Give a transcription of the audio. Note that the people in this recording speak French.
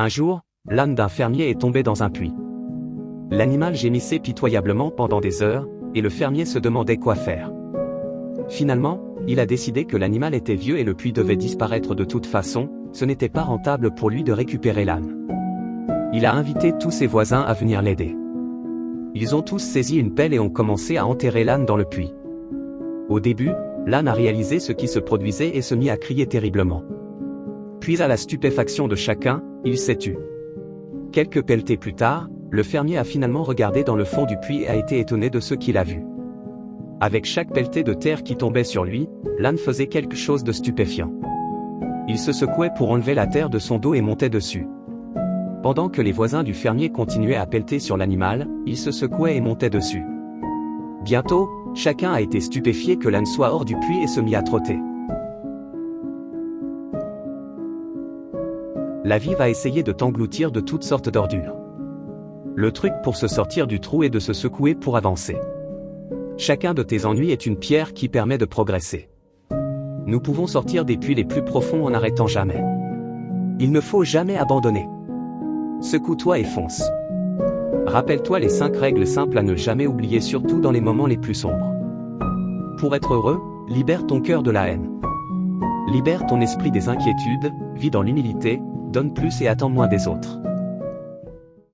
Un jour, l'âne d'un fermier est tombé dans un puits. L'animal gémissait pitoyablement pendant des heures, et le fermier se demandait quoi faire. Finalement, il a décidé que l'animal était vieux et le puits devait disparaître de toute façon, ce n'était pas rentable pour lui de récupérer l'âne. Il a invité tous ses voisins à venir l'aider. Ils ont tous saisi une pelle et ont commencé à enterrer l'âne dans le puits. Au début, l'âne a réalisé ce qui se produisait et se mit à crier terriblement. Puis à la stupéfaction de chacun, il s'est tu. Quelques pelletées plus tard, le fermier a finalement regardé dans le fond du puits et a été étonné de ce qu'il a vu. Avec chaque pelletée de terre qui tombait sur lui, l'âne faisait quelque chose de stupéfiant. Il se secouait pour enlever la terre de son dos et montait dessus. Pendant que les voisins du fermier continuaient à pelleter sur l'animal, il se secouait et montait dessus. Bientôt, chacun a été stupéfié que l'âne soit hors du puits et se mit à trotter. La vie va essayer de t'engloutir de toutes sortes d'ordures. Le truc pour se sortir du trou est de se secouer pour avancer. Chacun de tes ennuis est une pierre qui permet de progresser. Nous pouvons sortir des puits les plus profonds en n'arrêtant jamais. Il ne faut jamais abandonner. Secoue-toi et fonce. Rappelle-toi les 5 règles simples à ne jamais oublier, surtout dans les moments les plus sombres. Pour être heureux, libère ton cœur de la haine. Libère ton esprit des inquiétudes, vis dans l'humilité, donne plus et attends moins des autres.